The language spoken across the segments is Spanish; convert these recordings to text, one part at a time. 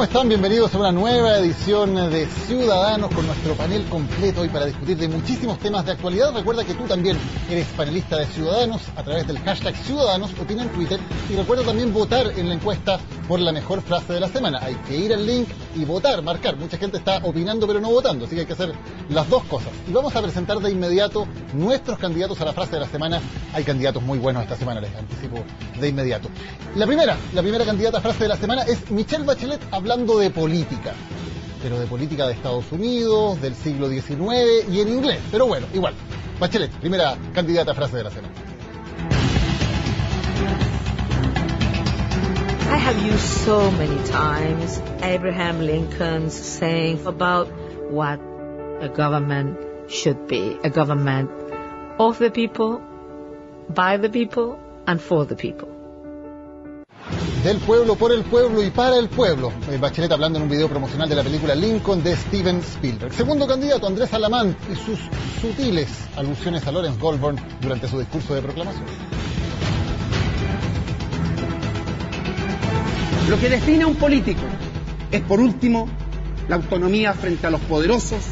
¿Cómo están? Bienvenidos a una nueva edición de Ciudadanos con nuestro panel completo hoy para discutir de muchísimos temas de actualidad. Recuerda que tú también eres panelista de Ciudadanos a través del hashtag Ciudadanos, opina en Twitter, y recuerda también votar en la encuesta por la mejor frase de la semana. Hay que ir al link y votar, marcar. Mucha gente está opinando pero no votando, así que hay que hacer las dos cosas. Y vamos a presentar de inmediato nuestros candidatos a la frase de la semana. Hay candidatos muy buenos esta semana, les anticipo de inmediato. La primera candidata a frase de la semana es Michelle Bachelet, hablando de política, pero de política de Estados Unidos, del siglo XIX y en inglés, pero bueno, igual. Bachelet, primera candidata a frase de la semana. I have used so many times Abraham Lincoln's saying about what a government should be, a government of the people, by the people, and for the people. Del pueblo, por el pueblo y para el pueblo. Bachelet hablando en un video promocional de la película Lincoln de Steven Spielberg. Segundo candidato, Andrés Alamán y sus sutiles alusiones a Lawrence Goldburn durante su discurso de proclamación. Lo que define a un político es, por último, la autonomía frente a los poderosos,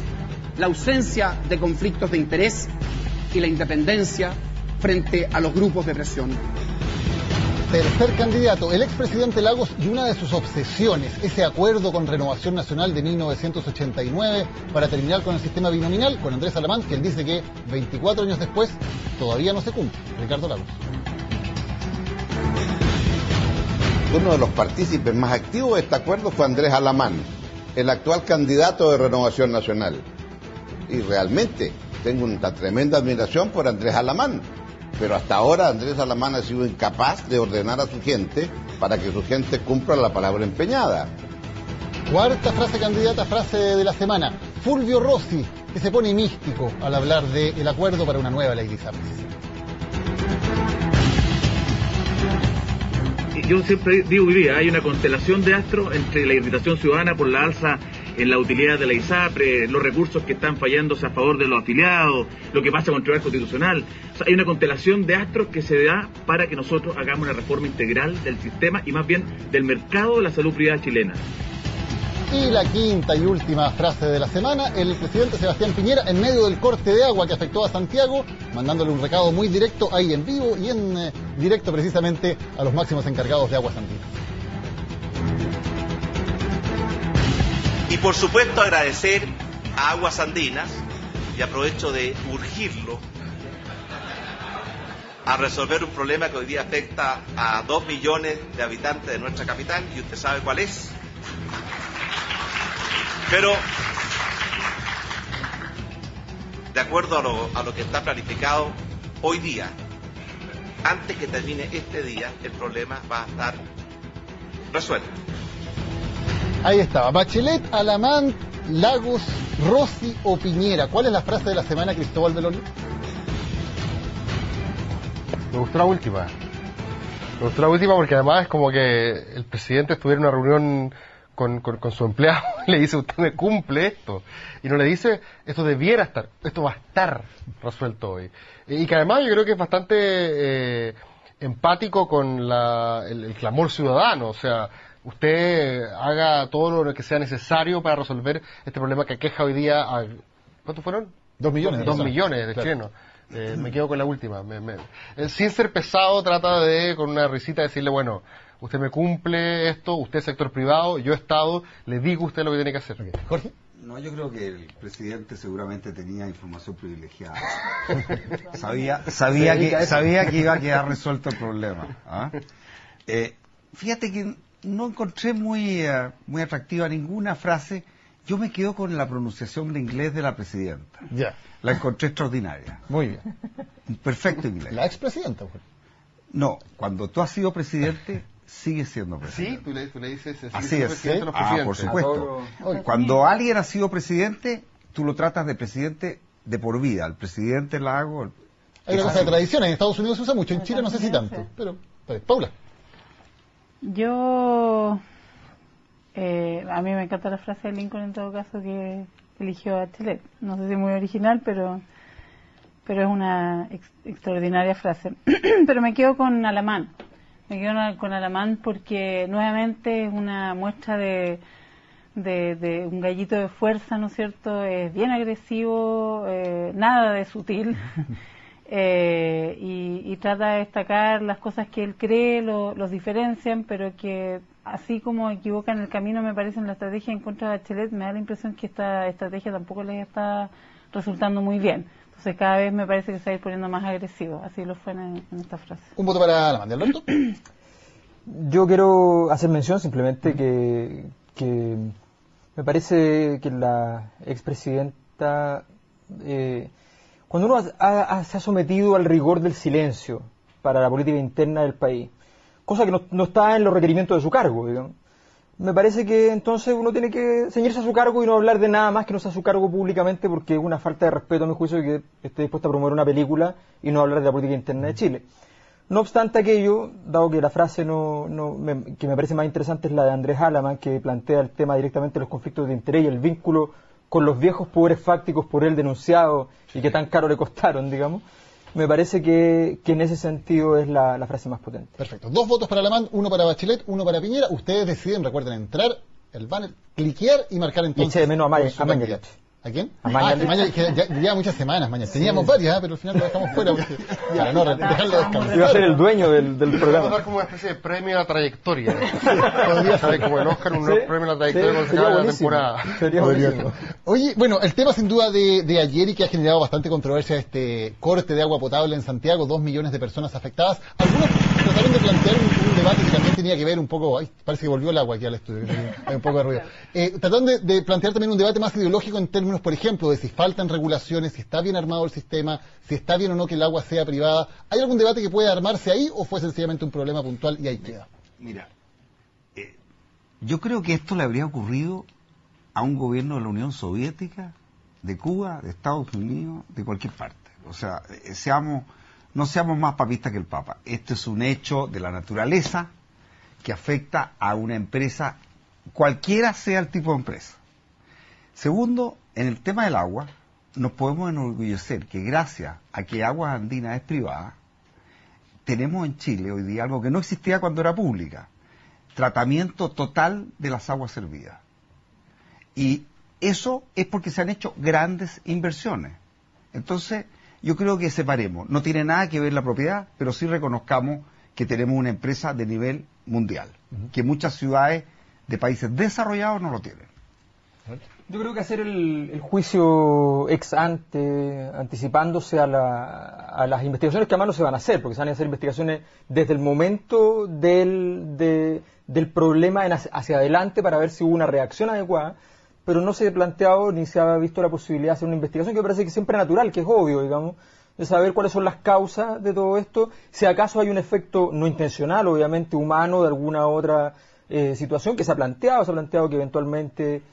la ausencia de conflictos de interés y la independencia frente a los grupos de presión. Tercer candidato, el expresidente Lagos y una de sus obsesiones, ese acuerdo con Renovación Nacional de 1989 para terminar con el sistema binominal, con Andrés Alamán, que él dice que 24 años después todavía no se cumple. Ricardo Lagos. Uno de los partícipes más activos de este acuerdo fue Andrés Alamán, el actual candidato de Renovación Nacional. Y realmente tengo una tremenda admiración por Andrés Alamán. Pero hasta ahora Andrés Alamán ha sido incapaz de ordenar a su gente para que su gente cumpla la palabra empeñada. Cuarta frase candidata, frase de la semana. Fulvio Rossi, que se pone místico al hablar del acuerdo para una nueva ley de ISAPRES. Yo siempre digo, hay una constelación de astros entre la irritación ciudadana por la alza en la utilidad de la ISAPRE, los recursos que están fallándose a favor de los afiliados, lo que pasa con el Tribunal Constitucional. O sea, hay una constelación de astros que se da para que nosotros hagamos una reforma integral del sistema y más bien del mercado de la salud privada chilena. Y la quinta y última frase de la semana, el presidente Sebastián Piñera en medio del corte de agua que afectó a Santiago, mandándole un recado muy directo ahí en vivo y en directo precisamente a los máximos encargados de Aguas Andinas. Y por supuesto agradecer a Aguas Andinas, y aprovecho de urgirlo, a resolver un problema que hoy día afecta a 2 millones de habitantes de nuestra capital, y usted sabe cuál es. Pero, de acuerdo a lo que está planificado hoy día, antes que termine este día, el problema va a estar resuelto. Ahí estaba, Bachelet, Alamán, Lagos, Rossi o Piñera. ¿Cuál es la frase de la semana, Cristóbal Beloni? Me gustó la última. Me gustó la última porque además es como que el presidente estuviera en una reunión con su empleado y le dice, usted me cumple esto. Y no le dice, esto debiera estar, esto va a estar resuelto hoy. Y que además yo creo que es bastante empático con el clamor ciudadano. O sea, usted haga todo lo que sea necesario para resolver este problema que aqueja hoy día a... ¿Cuántos fueron? 2 millones. 2 millones de chilenos. Me quedo con la última. Sin ser pesado, trata de, con una risita, decirle, bueno, usted me cumple esto, usted es sector privado, yo Estado, le digo a usted lo que tiene que hacer. Okay. Jorge. No, yo creo que el presidente seguramente tenía información privilegiada. sabía que iba a quedar resuelto el problema. ¿Ah? Fíjate que no encontré muy atractiva ninguna frase. Yo me quedo con la pronunciación de inglés de la presidenta. Ya. La encontré extraordinaria. Muy bien. Perfecto inglés. La expresidenta. No, cuando tú has sido presidente, sigues siendo presidente. Sí, tú le dices... Así es. Presidente, no Ah, presidente. por supuesto. Cuando alguien ha sido presidente, tú lo tratas de presidente de por vida. El presidente la hago... Hay una cosa de tradición, en Estados Unidos se usa mucho, en Chile no sé si tanto. Pero Paula. Yo... a mí me encanta la frase de Lincoln en todo caso que eligió a Bachelet. No sé si es muy original, pero es una extraordinaria frase. Pero me quedo con Alamán. Me quedo con Alamán porque nuevamente es una muestra de de un gallito de fuerza, ¿no es cierto? Es bien agresivo, nada de sutil. Y trata de destacar las cosas que él cree, los diferencian, pero que así como equivocan el camino, me parece, en la estrategia en contra de Bachelet, me da la impresión que esta estrategia tampoco les está resultando muy bien. Entonces cada vez me parece que se va a ir poniendo más agresivo. Así lo fue en esta frase. Un voto para Alamán. ¿De Alberto? Yo quiero hacer mención simplemente que me parece que la expresidenta, cuando uno se ha sometido al rigor del silencio para la política interna del país, cosa que no está en los requerimientos de su cargo, digamos, me parece que entonces uno tiene que ceñirse a su cargo y no hablar de nada más que no sea su cargo públicamente, porque es una falta de respeto a mi juicio que esté dispuesta a promover una película y no hablar de la política interna de Chile. No obstante aquello, dado que la frase que me parece más interesante es la de Andrés Alamán, que plantea el tema directamente de los conflictos de interés y el vínculo con los viejos poderes fácticos por él denunciados y que tan caro le costaron, digamos, me parece que en ese sentido es la frase más potente. Perfecto. 2 votos para Alamán, 1 para Bachelet, 1 para Piñera. Ustedes deciden, recuerden entrar, el banner, cliquear y marcar entonces. Eche de menos a Mañalich. ¿A quién? A Mañalich. Mañalich, que ya lleva muchas semanas, Mañalich. Teníamos varias, pero al final lo dejamos fuera porque, para no dejarlo descansar. Iba a ser el dueño del programa. Vamos a dar como una especie de premio a la trayectoria. Podría ser como el Oscar, un premio a la trayectoria cuando se acaba la temporada. Sería buenísimo. Oye, bueno, el tema sin duda de ayer y que ha generado bastante controversia, este corte de agua potable en Santiago, 2 millones de personas afectadas. Algunos trataron de plantear un debate que también tenía que ver un poco, parece que volvió el agua aquí al estudio, hay un poco de ruido. Trataron de plantear también un debate más ideológico en términos, por ejemplo, de si faltan regulaciones, si está bien armado el sistema, si está bien o no que el agua sea privada. ¿Hay algún debate que pueda armarse ahí o fue sencillamente un problema puntual y ahí queda? Mira, yo creo que esto le habría ocurrido a un gobierno de la Unión Soviética, de Cuba, de Estados Unidos, de cualquier parte. O sea, no seamos más papistas que el Papa. Este es un hecho de la naturaleza que afecta a una empresa, cualquiera sea el tipo de empresa. Segundo, en el tema del agua, nos podemos enorgullecer que gracias a que Aguas Andinas es privada, tenemos en Chile hoy día algo que no existía cuando era pública: tratamiento total de las aguas servidas. Y eso es porque se han hecho grandes inversiones. Entonces, yo creo que separemos. No tiene nada que ver la propiedad, pero sí reconozcamos que tenemos una empresa de nivel mundial, que muchas ciudades de países desarrollados no lo tienen. Yo creo que hacer el juicio ex ante, anticipándose a las investigaciones que además no se van a hacer, porque se van a hacer investigaciones desde el momento del problema hacia adelante para ver si hubo una reacción adecuada, pero no se ha planteado ni se ha visto la posibilidad de hacer una investigación que me parece que siempre es natural, que es obvio, digamos, de saber cuáles son las causas de todo esto, si acaso hay un efecto no intencional, obviamente humano, de alguna otra situación que se ha planteado que eventualmente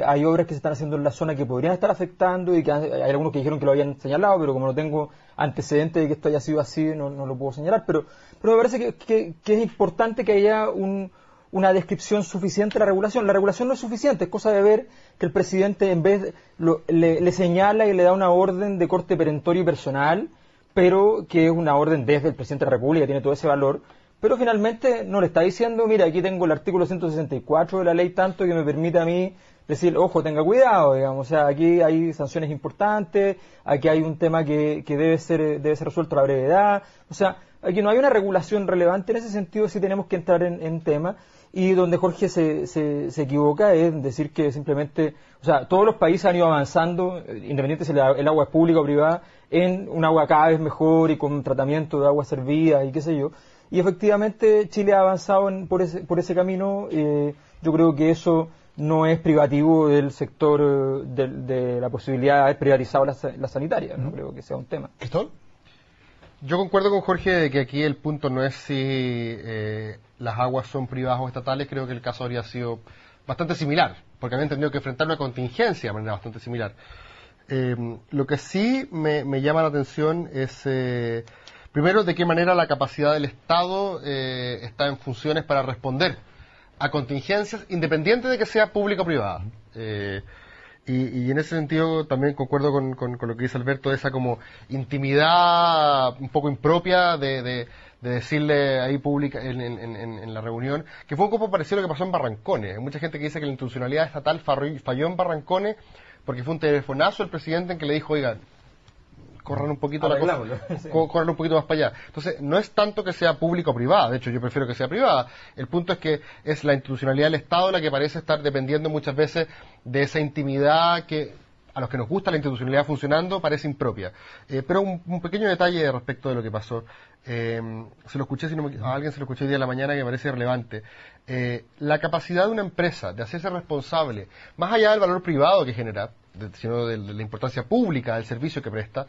hay obras que se están haciendo en la zona que podrían estar afectando y que hay algunos que dijeron que lo habían señalado, pero como no tengo antecedentes de que esto haya sido así, no lo puedo señalar, pero me parece que es importante que haya una descripción suficiente de la regulación. La regulación no es suficiente, es cosa de ver que el presidente en vez le señala y le da una orden de corte perentorio y personal, pero que es una orden desde el presidente de la República, tiene todo ese valor, pero finalmente no le está diciendo, mira, aquí tengo el artículo 164 de la ley tanto que me permite a mí decir, ojo, tenga cuidado, digamos, o sea, aquí hay sanciones importantes, aquí hay un tema que debe ser resuelto a la brevedad, o sea, aquí no hay una regulación relevante, en ese sentido sí tenemos que entrar en tema, y donde Jorge se equivoca es en decir que simplemente, o sea, todos los países han ido avanzando, independiente si el agua es pública o privada, en un agua cada vez mejor y con tratamiento de agua servida y qué sé yo, y efectivamente Chile ha avanzado por ese camino. Yo creo que eso no es privativo del sector de la posibilidad de haber privatizado la sanitaria, no creo que sea un tema. ¿Cristóbal? Yo concuerdo con Jorge de que aquí el punto no es si las aguas son privadas o estatales. Creo que el caso habría sido bastante similar, porque habían tenido que enfrentar una contingencia de manera bastante similar. Lo que sí me llama la atención es, primero, de qué manera la capacidad del Estado está en funciones para responder a contingencias, independiente de que sea pública o privada. Y en ese sentido también concuerdo con lo que dice Alberto, esa como intimidad un poco impropia de de decirle ahí pública en la reunión, que fue un poco parecido a lo que pasó en Barrancones. Hay mucha gente que dice que la institucionalidad estatal falló en Barrancones porque fue un telefonazo del presidente en que le dijo, oigan, corran un poquito la cosa, corran un poquito más para allá. Entonces, no es tanto que sea público o privada, de hecho yo prefiero que sea privada. El punto es que es la institucionalidad del Estado la que parece estar dependiendo muchas veces de esa intimidad que a los que nos gusta la institucionalidad funcionando parece impropia. Pero un pequeño detalle respecto de lo que pasó. Se lo escuché, a alguien se lo escuché hoy día de la mañana que me parece relevante. La capacidad de una empresa de hacerse responsable, más allá del valor privado que genera, sino de la importancia pública del servicio que presta,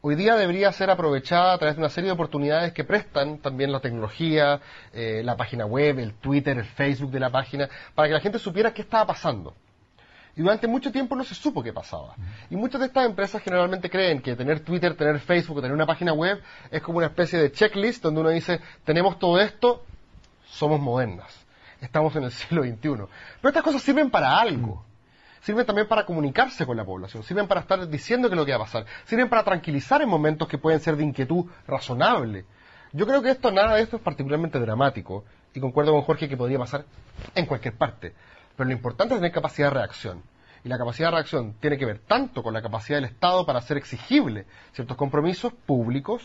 hoy día debería ser aprovechada a través de una serie de oportunidades que prestan también la tecnología, la página web, el Twitter, el Facebook de la página, para que la gente supiera qué estaba pasando. Y durante mucho tiempo no se supo qué pasaba. Y muchas de estas empresas generalmente creen que tener Twitter, tener Facebook, tener una página web es como una especie de checklist donde uno dice, tenemos todo esto, somos modernas, estamos en el siglo XXI. Pero estas cosas sirven para algo. Sirven también para comunicarse con la población, sirven para estar diciendo qué es lo que va a pasar, sirven para tranquilizar en momentos que pueden ser de inquietud razonable. Yo creo que nada de esto es particularmente dramático, y concuerdo con Jorge que podría pasar en cualquier parte. Pero lo importante es tener capacidad de reacción. Y la capacidad de reacción tiene que ver tanto con la capacidad del Estado para hacer exigible ciertos compromisos públicos,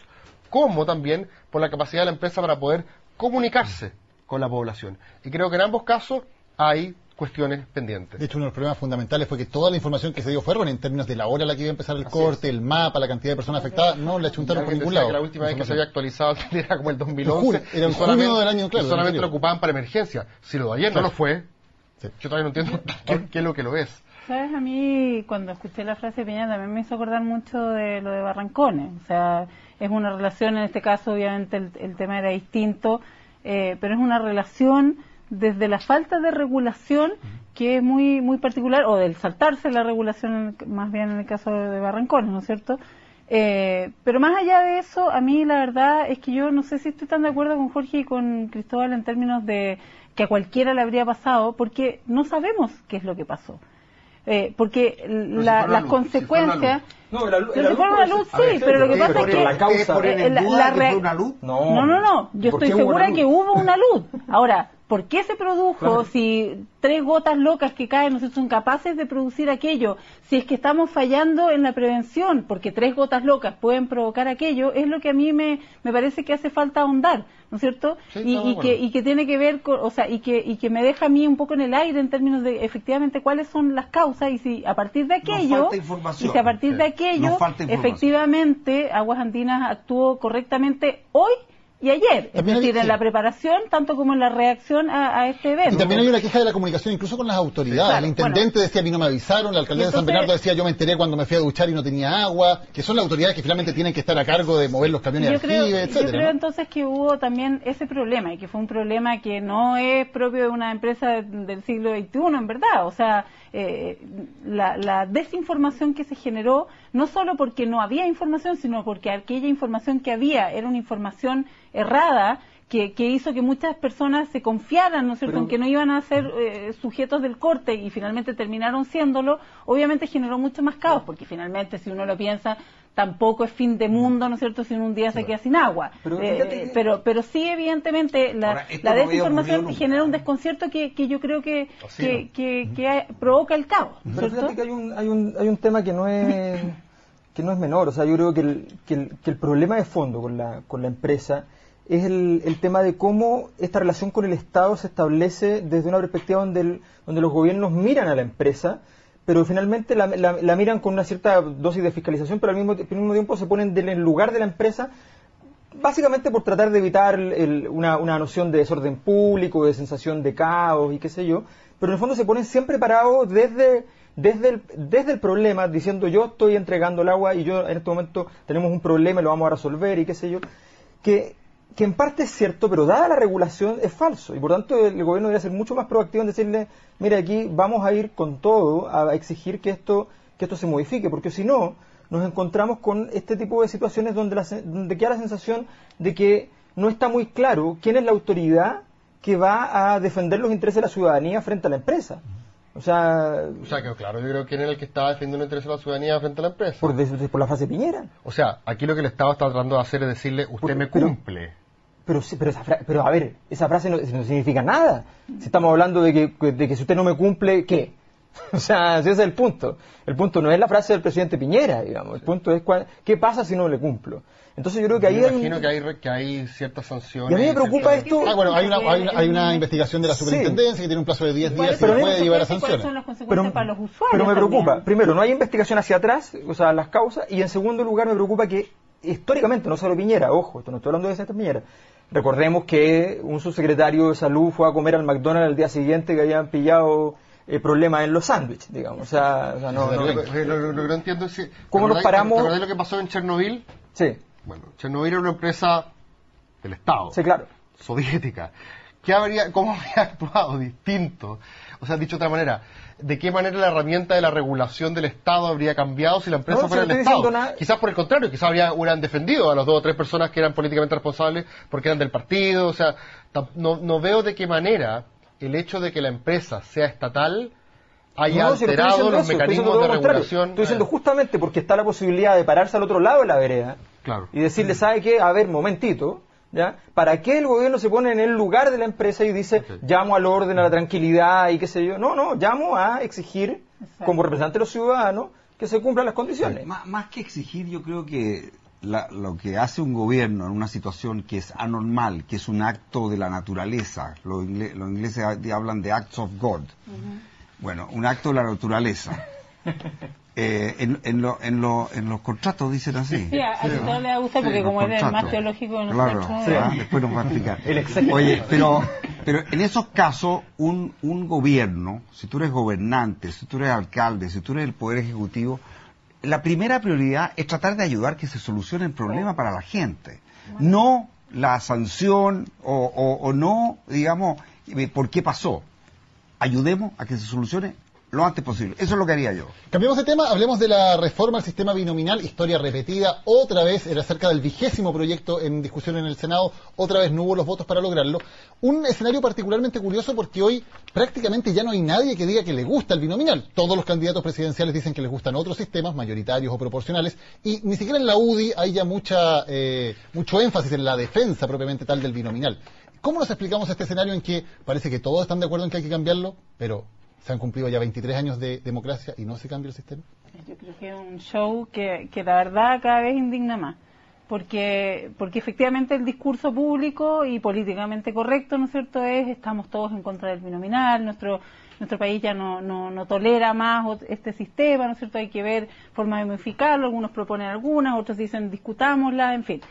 como también por la capacidad de la empresa para poder comunicarse con la población. Y creo que en ambos casos hay cuestiones pendientes. De hecho, uno de los problemas fundamentales fue que toda la información que se dio fue en términos de la hora a la que iba a empezar el corte, el mapa, la cantidad de personas afectadas, no la chuntaron por ningún lado. Que la última vez que se había actualizado era como el 2011. Era en junio del año, claro. Solamente lo ocupaban para emergencia. Si lo de ayer no lo fue, yo todavía no entiendo qué es lo que lo es. ¿Sabes? A mí, cuando escuché la frase de Peña, también me hizo acordar mucho de lo de Barrancones. O sea, es una relación, en este caso, obviamente, el tema era distinto, pero es una relación desde la falta de regulación, que es muy muy particular, o del saltarse la regulación, más bien en el caso de Barrancones, ¿no es cierto? Pero más allá de eso, a mí la verdad es que yo no sé si estoy tan de acuerdo con Jorge y con Cristóbal en términos de que a cualquiera le habría pasado, porque no sabemos qué es lo que pasó. Porque las consecuencias... No, la luz sí, pero lo que pasa es que la causa una luz. No, yo estoy segura que hubo una luz. Ahora, ¿por qué se produjo? Si 3 gotas locas que caen no son capaces de producir aquello, si es que estamos fallando en la prevención, porque 3 gotas locas pueden provocar aquello, es lo que a mí me parece que hace falta ahondar, ¿no es cierto? Sí, y que tiene que ver con, o sea, y que me deja a mí un poco en el aire en términos de efectivamente cuáles son las causas, y si a partir de aquello, efectivamente Aguas Andinas actuó correctamente hoy y ayer, es decir, en la preparación tanto como en la reacción a este evento. Y también hay una queja de la comunicación incluso con las autoridades. Claro, el intendente decía, a mí no me avisaron, la alcaldesa de San Bernardo decía, yo me enteré cuando me fui a duchar y no tenía agua, que son las autoridades que finalmente tienen que estar a cargo de mover los camiones de aljibe, etcétera. Yo creo entonces que hubo también ese problema, y que fue un problema que no es propio de una empresa del siglo XXI, en verdad. O sea, la desinformación que se generó, no solo porque no había información, sino porque aquella información que había era una información errada, que hizo que muchas personas se confiaran, ¿no es cierto?, en que no iban a ser sujetos del corte, y finalmente terminaron siéndolo. Obviamente generó mucho más caos, porque finalmente, si uno lo piensa, tampoco es fin de mundo, ¿no es cierto?, si en un día se queda sin agua. Pero sí, evidentemente, la desinformación genera un desconcierto que yo creo que provoca el caos, ¿no es cierto? Pero fíjate que hay un tema que no es menor. O sea, yo creo que el problema de fondo con la empresa es el tema de cómo esta relación con el Estado se establece desde una perspectiva donde los gobiernos miran a la empresa, pero finalmente la miran con una cierta dosis de fiscalización, pero al mismo tiempo se ponen en el lugar de la empresa, básicamente por tratar de evitar una noción de desorden público, de sensación de caos y qué sé yo, pero en el fondo se ponen siempre parados desde el problema, diciendo, yo estoy entregando el agua y yo en este momento tenemos un problema y lo vamos a resolver y qué sé yo, que en parte es cierto, pero dada la regulación es falso, y por tanto el gobierno debería ser mucho más proactivo en decirle, mira, aquí vamos a ir con todo a exigir que esto se modifique, porque si no, nos encontramos con este tipo de situaciones donde queda la sensación de que no está muy claro quién es la autoridad que va a defender los intereses de la ciudadanía frente a la empresa. O sea, que claro, yo creo que era el que estaba defendiendo el interés de la ciudadanía frente a la empresa. Por la frase Piñera. O sea, aquí lo que el Estado está tratando de hacer es decirle, usted me cumple. Pero a ver, esa frase no significa nada. Si estamos hablando de que si usted no me cumple, ¿qué? O sea, ese es el punto. El punto no es la frase del presidente Piñera, digamos. El punto es ¿qué pasa si no le cumplo? Entonces yo creo que ahí imagino que hay ciertas sanciones. Y a mí me preocupa esto. Bueno, hay una investigación de la superintendencia que tiene un plazo de 10 días y puede llevar a sanciones. ¿Cuáles son las consecuencias para los usuarios? Pero me preocupa. También. Primero, no hay investigación hacia atrás, o sea, las causas. Y en segundo lugar, me preocupa que históricamente, no solo Piñera, ojo, esto no estoy hablando de esa Piñera. Recordemos que un subsecretario de salud fue a comer al McDonald's el día siguiente que habían pillado problemas en los sándwiches, digamos. O sea no. Lo que no entiendo es si... ¿Cómo nos paramos? ¿Te acordás lo que pasó en Chernobyl? Sí. Bueno, Chernobyl era una empresa del Estado. Sí, claro. Soviética. ¿Cómo habría actuado distinto? O sea, dicho de otra manera, ¿de qué manera la herramienta de la regulación del Estado habría cambiado si la empresa fuera del Estado? Quizás por el contrario, quizás hubieran defendido a las 2 o 3 personas que eran políticamente responsables porque eran del partido. O sea, no veo de qué manera el hecho de que la empresa sea estatal haya alterado los mecanismos de regulación. Estoy diciendo justamente porque está la posibilidad de pararse al otro lado de la vereda y decirle, ¿sabe qué? A ver, momentito, ¿ya? ¿Para qué el gobierno se pone en el lugar de la empresa y dice, llamo al orden, a la tranquilidad y qué sé yo? No, llamo a exigir, como representante de los ciudadanos, que se cumplan las condiciones. Más que exigir, yo creo que lo que hace un gobierno en una situación que es anormal, que es un acto de la naturaleza, los ingleses hablan de acts of God. Bueno, un acto de la naturaleza. En los contratos dicen así. Sí, a todos les gusta porque como es el más teológico de nosotros. Claro, después nos va a explicar. Oye, pero en esos casos, un gobierno, si tú eres gobernante, si tú eres alcalde, si tú eres el Poder Ejecutivo, la primera prioridad es tratar de ayudar que se solucione el problema para la gente. No la sanción o no, digamos, por qué pasó. Ayudemos a que se solucione lo antes posible. Eso es lo que haría yo. Cambiemos de tema, hablemos de la reforma al sistema binominal, historia repetida, otra vez era acerca del 20º proyecto en discusión en el Senado, otra vez no hubo los votos para lograrlo. Un escenario particularmente curioso porque hoy prácticamente ya no hay nadie que diga que le gusta el binominal. Todos los candidatos presidenciales dicen que les gustan otros sistemas, mayoritarios o proporcionales, y ni siquiera en la UDI hay ya mucho énfasis en la defensa propiamente tal del binominal. ¿Cómo nos explicamos este escenario en que parece que todos están de acuerdo en que hay que cambiarlo, pero se han cumplido ya 23 años de democracia y no se cambia el sistema? Yo creo que es un show que la verdad cada vez indigna más, porque efectivamente el discurso público y políticamente correcto, ¿no es cierto?, estamos todos en contra del binominal, nuestro país ya no tolera más este sistema, ¿no es cierto?, hay que ver formas de modificarlo, algunos proponen algunas, otros dicen discutámosla, en fin.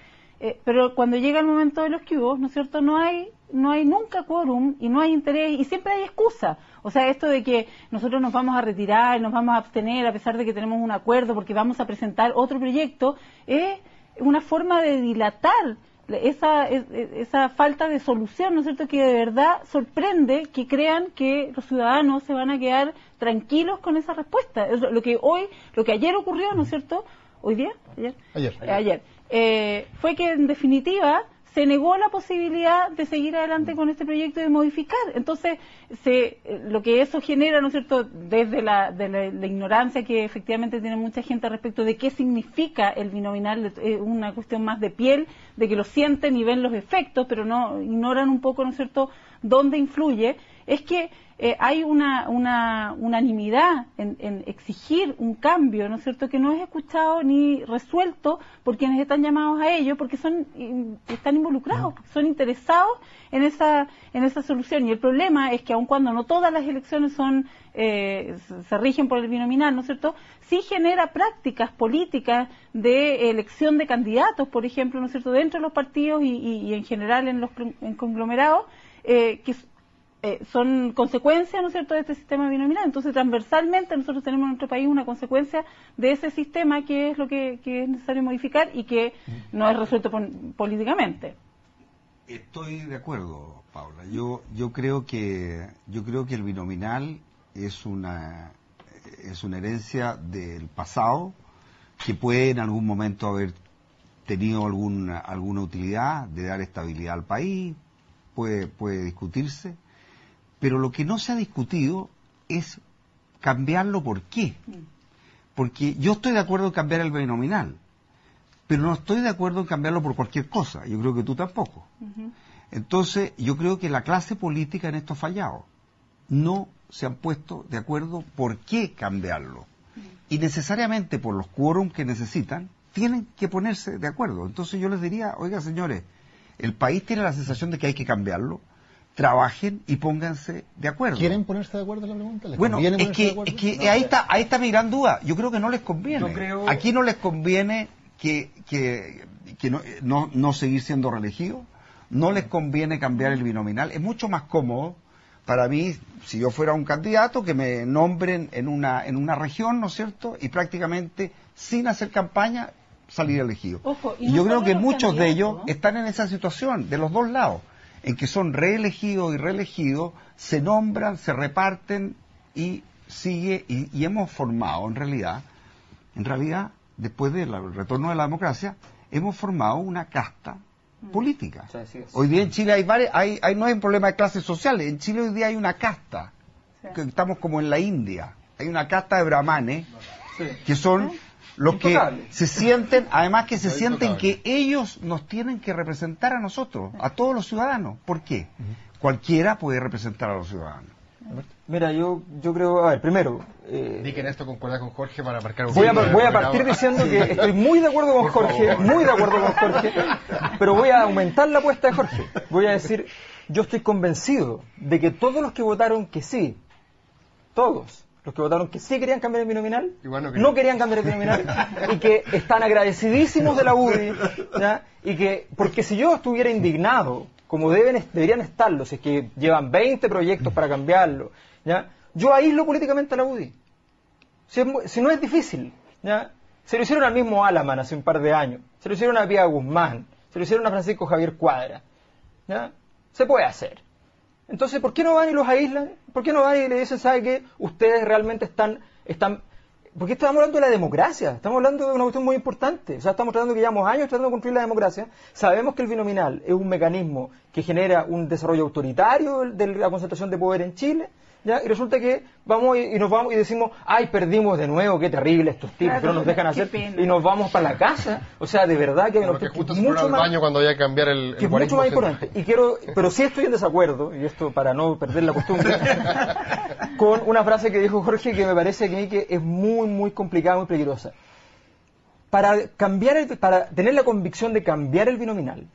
Pero cuando llega el momento de los cubos, ¿no es cierto?, no hay nunca quórum y no hay interés y siempre hay excusa. O sea, esto de que nosotros nos vamos a retirar, nos vamos a abstener a pesar de que tenemos un acuerdo porque vamos a presentar otro proyecto, es una forma de dilatar esa falta de solución, ¿no es cierto?, que de verdad sorprende que crean que los ciudadanos se van a quedar tranquilos con esa respuesta. Lo que ayer ocurrió, ¿no es cierto?, ¿hoy día? Ayer. Fue que en definitiva se negó la posibilidad de seguir adelante con este proyecto de modificar. Entonces, lo que eso genera, ¿no es cierto?, desde la ignorancia que efectivamente tiene mucha gente respecto de qué significa el binominal, una cuestión más de piel, de que lo sienten y ven los efectos, pero no ignoran un poco, ¿no es cierto?, dónde influye, es que hay una unanimidad en exigir un cambio, ¿no es cierto?, que no es escuchado ni resuelto por quienes están llamados a ello, porque están involucrados, porque son interesados en esa solución. Y el problema es que aun cuando no todas las elecciones se rigen por el binominal, ¿no es cierto?, sí genera prácticas políticas de elección de candidatos, por ejemplo, ¿no es cierto?, dentro de los partidos y en general en conglomerados, que son consecuencias, ¿no es cierto?, de este sistema binominal. Entonces, transversalmente nosotros tenemos en nuestro país una consecuencia de ese sistema que es lo que es necesario modificar y que no es resuelto políticamente. Estoy de acuerdo, Paula. Yo creo que el binominal es una herencia del pasado que puede en algún momento haber tenido alguna utilidad de dar estabilidad al país, puede discutirse. Pero lo que no se ha discutido es cambiarlo, ¿por qué? Porque yo estoy de acuerdo en cambiar el binominal, pero no estoy de acuerdo en cambiarlo por cualquier cosa. Yo creo que tú tampoco. Entonces, yo creo que la clase política en esto ha fallado. No se han puesto de acuerdo por qué cambiarlo. Y necesariamente por los quórum que necesitan, tienen que ponerse de acuerdo. Entonces yo les diría, oiga señores, el país tiene la sensación de que hay que cambiarlo, trabajen y pónganse de acuerdo. ¿Quieren ponerse de acuerdo en la pregunta? Bueno, es que ahí está mi gran duda. Yo creo que no les conviene. Aquí no les conviene que no seguir siendo reelegidos, no les conviene cambiar el binominal. Es mucho más cómodo para mí, si yo fuera un candidato, que me nombren en una región, ¿no es cierto? Y prácticamente, sin hacer campaña, salir elegido. Ojo, y yo creo que muchos de ellos están en esa situación, de los dos lados, en que son reelegidos y reelegidos, se nombran, se reparten y sigue, y hemos formado, en realidad, después del retorno de la democracia, hemos formado una casta política. Hoy día en Chile no hay un problema de clases sociales. En Chile hoy día hay una casta, que estamos como en la India. Hay una casta de brahmanes, que son los que se sienten, además que se sienten que ellos nos tienen que representar a nosotros, a todos los ciudadanos. ¿Por qué? Cualquiera puede representar a los ciudadanos. Mira, yo creo, a ver, primero... Di que en esto concuerda con Jorge para marcar un... Voy a partir diciendo que estoy muy de acuerdo con Jorge, pero voy a aumentar la apuesta de Jorge. Voy a decir, yo estoy convencido de que todos los que votaron que sí, todos los que votaron que sí querían cambiar el binominal, no querían cambiar el binominal, y que están agradecidísimos de la UDI, ¿ya? Y que, porque si yo estuviera indignado, como deberían estarlo, si es que llevan 20 proyectos para cambiarlo, ¿ya? Yo aíslo políticamente a la UDI. Si no es difícil, ¿ya? Se lo hicieron al mismo Alaman hace un par de años, se lo hicieron a Pía Guzmán, se lo hicieron a Francisco Javier Cuadra, ¿ya? Se puede hacer. Entonces, ¿por qué no van y los aíslan? ¿Por qué no van y le dicen, sabe qué? Ustedes realmente están... Porque estamos hablando de la democracia, estamos hablando de una cuestión muy importante. O sea, estamos tratando que llevamos años tratando de construir la democracia. Sabemos que el binominal es un mecanismo que genera un desarrollo autoritario de la concentración de poder en Chile, ¿ya? Y resulta que vamos y nos vamos y decimos, ay, perdimos de nuevo, qué terrible estos tipos, que no nos dejan hacer, y nos vamos para la casa. O sea, de verdad que hay una cuestión mucho más... baño cuando haya que cambiar el que es mucho más importante. Pero sí estoy en desacuerdo, y esto para no perder la costumbre, con una frase que dijo Jorge que me parece que es muy, muy complicada, muy peligrosa. Para tener la convicción de cambiar el binominal,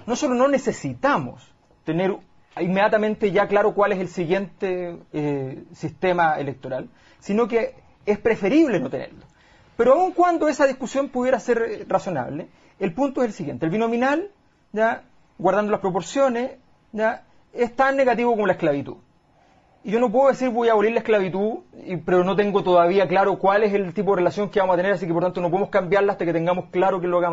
no solo no necesitamos tener inmediatamente ya claro cuál es el siguiente sistema electoral, sino que es preferible no tenerlo. Pero aun cuando esa discusión pudiera ser razonable, el punto es el siguiente: el binominal, ya guardando las proporciones, ya es tan negativo como la esclavitud. Y yo no puedo decir voy a abolir la esclavitud, pero no tengo todavía claro cuál es el tipo de relación que vamos a tener, así que por tanto no podemos cambiarla hasta que tengamos claro qué es lo que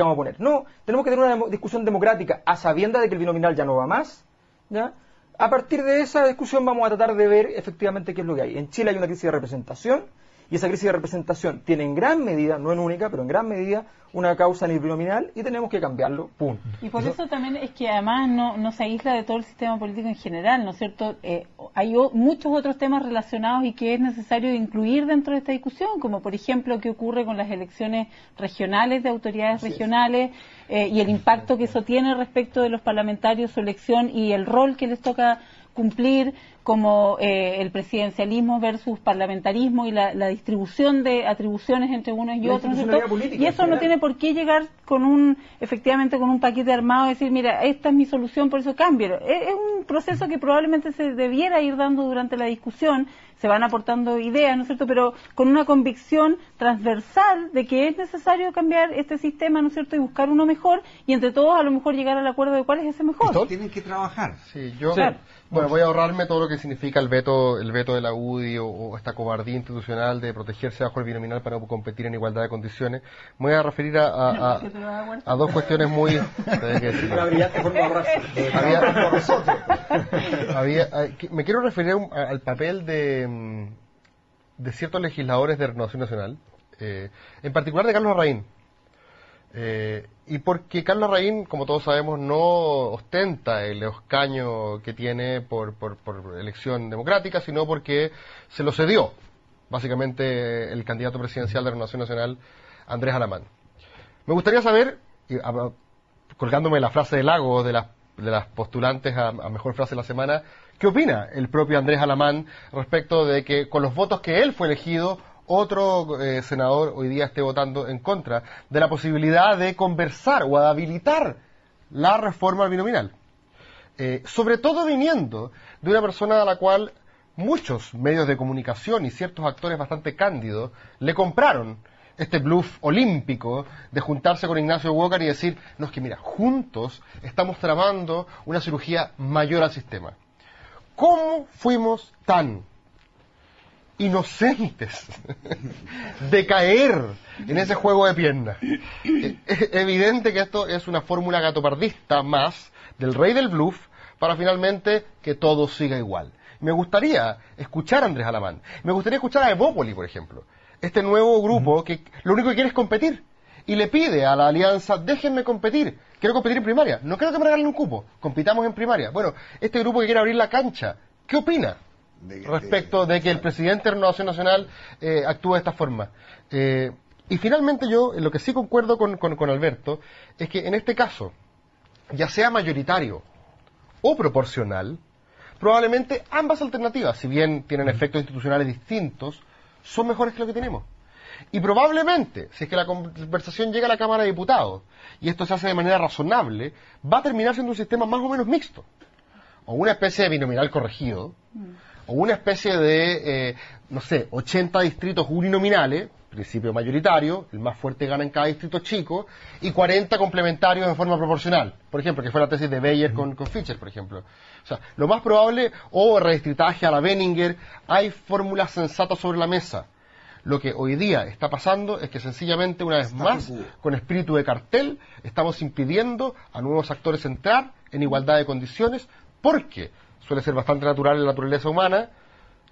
vamos a poner. No, tenemos que tener una discusión democrática a sabiendas de que el binominal ya no va más, ¿ya? A partir de esa discusión vamos a tratar de ver efectivamente qué es lo que hay. En Chile hay una crisis de representación, y esa crisis de representación tiene en gran medida, no en única, pero en gran medida, una causa en el binominal, y tenemos que cambiarlo, punto. Y por eso también es que además no se aísla de todo el sistema político en general, ¿no es cierto? Hay muchos otros temas relacionados y que es necesario incluir dentro de esta discusión, como por ejemplo qué ocurre con las elecciones regionales de autoridades regionales, y el impacto que eso tiene respecto de los parlamentarios, su elección y el rol que les toca cumplir, como el presidencialismo versus parlamentarismo y la distribución de atribuciones entre unos y otros, y eso no tiene por qué llegar efectivamente con un paquete armado y decir, mira, esta es mi solución, por eso cámbialo. Es un proceso que probablemente se debiera ir dando durante la discusión, se van aportando ideas, ¿no es cierto?, pero con una convicción transversal de que es necesario cambiar este sistema, ¿no es cierto?, y buscar uno mejor, y entre todos a lo mejor llegar al acuerdo de cuál es ese mejor. Todos tienen que trabajar. Sí, bueno, voy a ahorrarme todo lo que significa el veto de la UDI o esta cobardía institucional de protegerse bajo el binominal para no competir en igualdad de condiciones. Me voy a referir a dos cuestiones muy... Me quiero referir al papel de ciertos legisladores de Renovación Nacional, en particular de Carlos Larraín. Y porque Carlos Larraín, como todos sabemos, no ostenta el escaño que tiene por elección democrática, sino porque se lo cedió, básicamente, el candidato presidencial de Renovación Nacional, Andrés Alamán. Me gustaría saber, colgándome la frase del Lago de las postulantes a mejor frase de la semana, ¿qué opina el propio Andrés Alamán respecto de que con los votos que él fue elegido, otro senador hoy día esté votando en contra de la posibilidad de conversar o de habilitar la reforma binominal? Sobre todo viniendo de una persona a la cual muchos medios de comunicación y ciertos actores bastante cándidos le compraron este bluff olímpico de juntarse con Ignacio Walker y decir, no, es que mira, juntos estamos tramando una cirugía mayor al sistema. ¿Cómo fuimos tan inocentes de caer en ese juego de piernas? Es evidente que esto es una fórmula gatopardista más del rey del bluff para finalmente que todo siga igual. Me gustaría escuchar a Andrés Alamán, me gustaría escuchar a Evópoli, por ejemplo, este nuevo grupo que lo único que quiere es competir y le pide a la alianza, déjenme competir, quiero competir en primaria, no quiero que me regalen un cupo, compitamos en primaria. Bueno, este grupo que quiere abrir la cancha, ¿qué opina respecto de que el presidente de Renovación Nacional actúe de esta forma? Y finalmente yo, en lo que sí concuerdo con Alberto, es que en este caso, ya sea mayoritario o proporcional, probablemente ambas alternativas, si bien tienen efectos institucionales distintos, son mejores que lo que tenemos. Y probablemente, si es que la conversación llega a la Cámara de Diputados, y esto se hace de manera razonable, va a terminar siendo un sistema más o menos mixto. O una especie de binominal corregido, o una especie de, 80 distritos uninominales, principio mayoritario, el más fuerte gana en cada distrito chico, y 40 complementarios en forma proporcional. Por ejemplo, que fue la tesis de Beyer con Fischer, por ejemplo. O sea, lo más probable, o redistritaje a la Benninger, hay fórmulas sensatas sobre la mesa. Lo que hoy día está pasando es que sencillamente, una vez más, con espíritu de cartel, estamos impidiendo a nuevos actores entrar en igualdad de condiciones, porque suele ser bastante natural en la naturaleza humana,